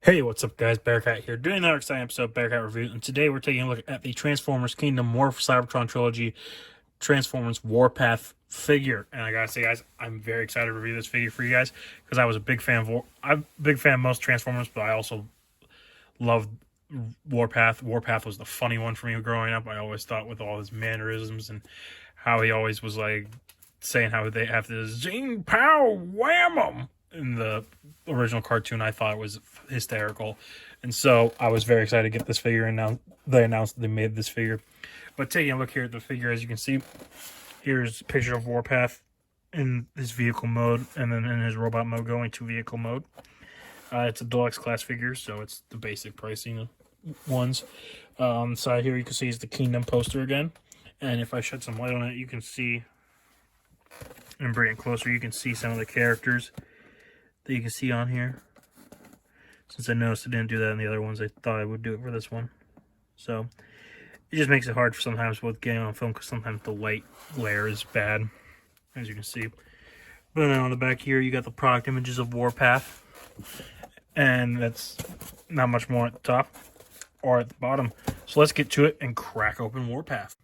Hey, what's up, guys? Bearcat here, doing another exciting episode of Bearcat Review, and today we're taking a look at the Transformers Kingdom Morph Cybertron Trilogy Transformers Warpath figure. And I gotta say, guys, I'm very excited to review this figure for you guys because I was a big fan of I'm a big fan of most Transformers, but I also loved Warpath. Warpath was the funny one for me growing up. I always thought with all his mannerisms and how he always was like saying how they have to zing pow wham 'em in the original cartoon. I thought it was hysterical, and so I was very excited to get this figure. And now they announced that they made this figure. But taking a look here at the figure, as you can see, here's a picture of Warpath in his vehicle mode, and then in his robot mode going to vehicle mode. It's a deluxe class figure, so it's the basic pricing ones. On the side here, you can see is the Kingdom poster again. And if I shed some light on it, you can see, and bring it closer, you can see some of the characters that you can see on here. Since I noticed I didn't do that in the other ones, I thought I would do it for this one. So it just makes it hard for sometimes with getting on film because sometimes the light glare is bad, as you can see. But then on the back here, you got the product images of Warpath, and that's not much more at the top or at the bottom. So let's get to it and crack open Warpath.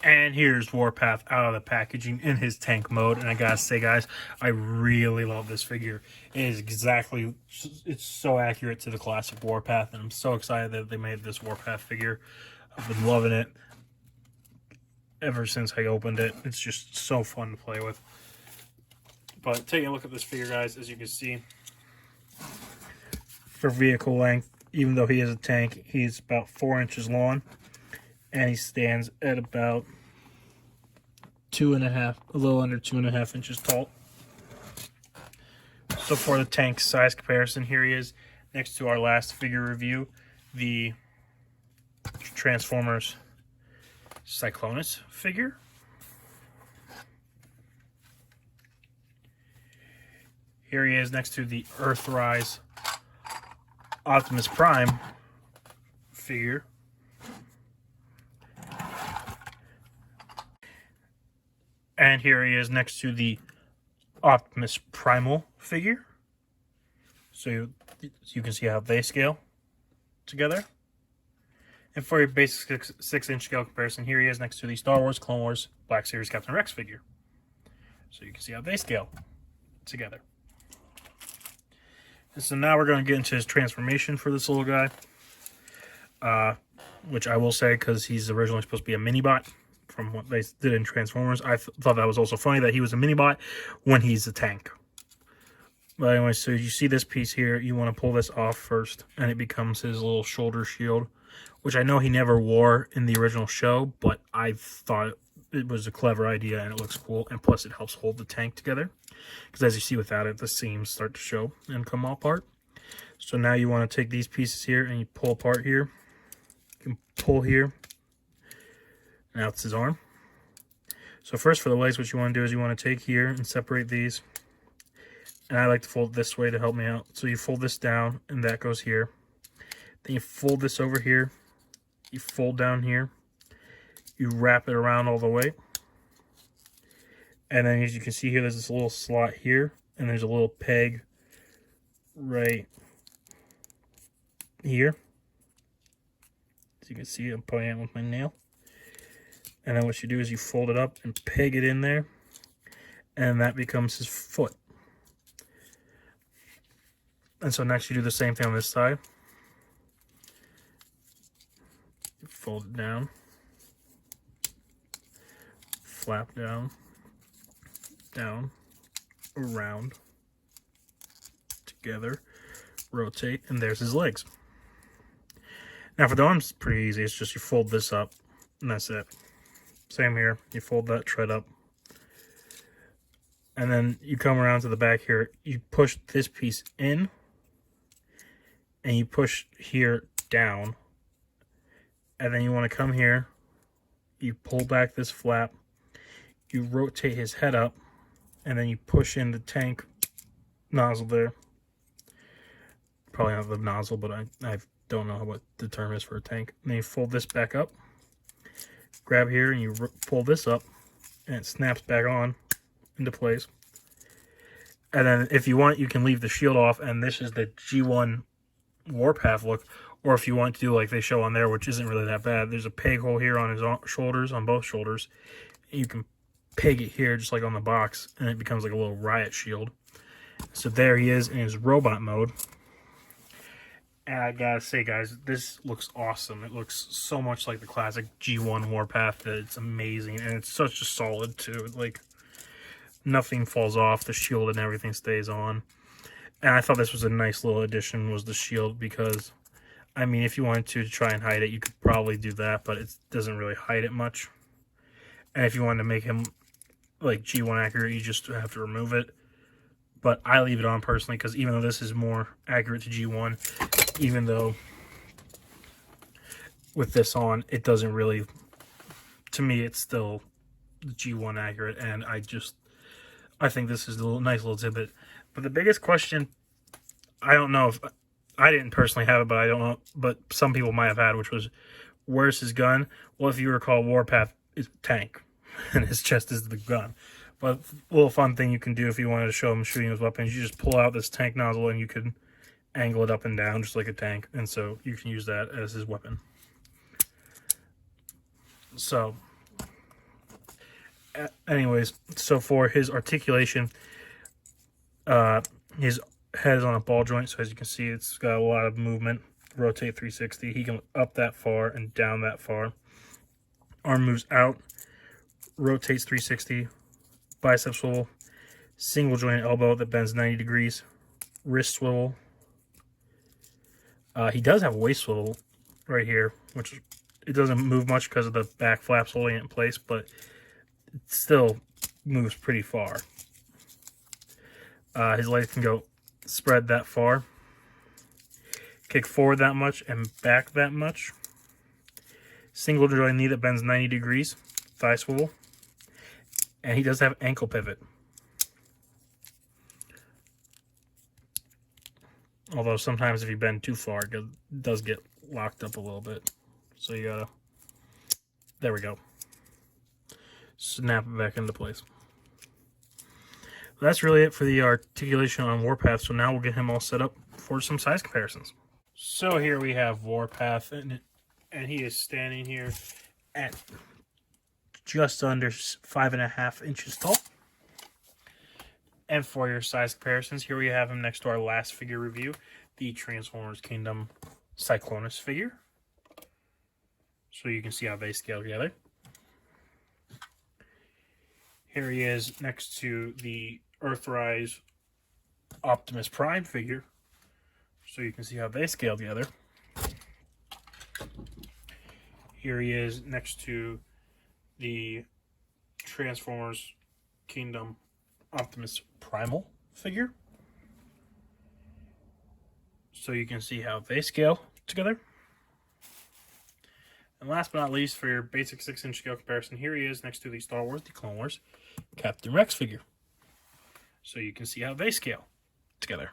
And here's Warpath out of the packaging in his tank mode. And I gotta say, guys, I really love this figure. It is exactly, it's so accurate to the classic Warpath. And I'm so excited that they made this Warpath figure. I've been loving it ever since I opened it. It's just so fun to play with. But taking a look at this figure, guys, as you can see, for vehicle length, even though he is a tank, he's about 4 inches long. And he stands at about 2.5, a little under 2.5 inches tall. So for the tank size comparison, here he is next to our last figure review, the Transformers Cyclonus figure. Here he is next to the Earthrise Optimus Prime figure. And here he is next to the Optimus Primal figure. So you can see how they scale together. And for your basic 6-inch scale comparison, here he is next to the Star Wars, Clone Wars, Black Series Captain Rex figure. So you can see how they scale together. And so now we're going to get into his transformation for this little guy. Which I will say, because he's originally supposed to be a mini-bot from what they did in Transformers. I thought that was also funny that he was a mini-bot when he's a tank. But anyway, so you see this piece here, you want to pull this off first, and it becomes his little shoulder shield, which I know he never wore in the original show, but I thought it was a clever idea, and it looks cool, and plus it helps hold the tank together, because as you see without it, the seams start to show and come all apart. So now you want to take these pieces here, and you pull apart here. You can pull here. Now it's his arm. So first for the legs, what you want to do is you want to take here and separate these. And I like to fold this way to help me out. So you fold this down and that goes here. Then you fold this over here. You fold down here. You wrap it around all the way. And then as you can see here, there's this little slot here. And there's a little peg right here. As you can see, I'm putting it with my nail. And then what you do is you fold it up and peg it in there. And that becomes his foot. And so next you do the same thing on this side. You fold it down. Flap down. Down. Around. Together. Rotate. And there's his legs. Now for the arms, it's pretty easy. It's just you fold this up. And that's it. Same here, you fold that tread up. And then you come around to the back here, you push this piece in, and you push here down. And then you want to come here, you pull back this flap, you rotate his head up, and then you push in the tank nozzle there. Probably not the nozzle, but I don't know what the term is for a tank. And then you fold this back up. Grab here and you pull this up and it snaps back on into place. And then if you want, you can leave the shield off, and this is the G1 Warpath look, or if you want to do like they show on there, which isn't really that bad. There's a peg hole here on his shoulders, on both shoulders. You can peg it here just like on the box, and it becomes like a little riot shield. So there he is in his robot mode. And I gotta say, guys, this looks awesome. It looks so much like the classic G1 Warpath that it's amazing, and it's such a solid too. Like, nothing falls off, the shield and everything stays on. And I thought this was a nice little addition, was the shield, because, I mean, if you wanted to try and hide it, you could probably do that, but it doesn't really hide it much. And if you wanted to make him, like, G1 accurate, you just have to remove it. But I leave it on personally, because even though this is more accurate to G1, even though with this on, it doesn't really, to me, it's still G1 accurate, and I think this is a nice little tidbit. But the biggest question, I don't know if, I didn't personally have it, but I don't know, but some people might have had, which was, where's his gun? Well, if you recall, Warpath is tank, and his chest is the gun. But a little fun thing you can do if you wanted to show him shooting his weapons, you just pull out this tank nozzle and you can angle it up and down just like a tank. And so you can use that as his weapon. So, anyways, so for his articulation, his head is on a ball joint. So as you can see, it's got a lot of movement. Rotate 360. He can up that far and down that far. Arm moves out. Rotates 360. Bicep swivel, single jointed elbow that bends 90 degrees, wrist swivel. He does have a waist swivel right here, which it doesn't move much because of the back flaps holding it in place, but it still moves pretty far. His legs can go spread that far, kick forward that much, and back that much. Single jointed knee that bends 90 degrees, thigh swivel. And he does have ankle pivot. Although sometimes if you bend too far, it does get locked up a little bit. So you gotta, there we go. Snap it back into place. That's really it for the articulation on Warpath. So now we'll get him all set up for some size comparisons. So here we have Warpath, and he is standing here at just under 5.5 inches tall. And for your size comparisons, here we have him next to our last figure review, the Transformers Kingdom Cyclonus figure. So you can see how they scale together. Here he is next to the Earthrise Optimus Prime figure. So you can see how they scale together. Here he is next to the Transformers Kingdom Optimus Primal figure. So you can see how they scale together. And last but not least, for your basic 6-inch scale comparison, here he is next to the Star Wars, the Clone Wars, Captain Rex figure. So you can see how they scale together.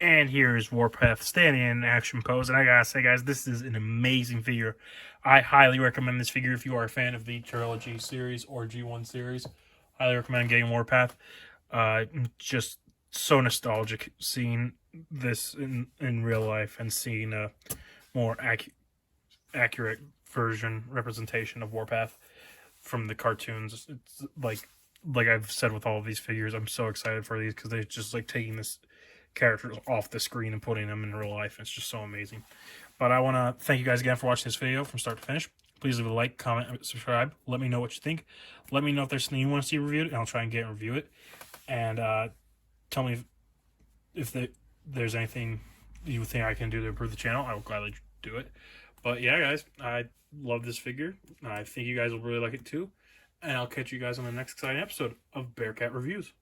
And here is Warpath standing in action pose. And I gotta say, guys, this is an amazing figure. I highly recommend this figure if you are a fan of the Trilogy series or G1 series. Highly recommend getting Warpath. Just so nostalgic seeing this in real life and seeing a more accurate version, representation of Warpath from the cartoons. It's like I've said with all of these figures, I'm so excited for these because they're just like taking this characters off the screen and putting them in real life. It's just so amazing. But I want to thank you guys again for watching this video from start to finish. Please leave a like, comment, and subscribe. Let me know what you think. Let me know if there's something you want to see reviewed, and I'll try and get and review it. And tell me if there's anything you think I can do to improve the channel. I will gladly do it. But yeah, guys, I love this figure. I think you guys will really like it too. And I'll catch you guys on the next exciting episode of Bearcat Reviews.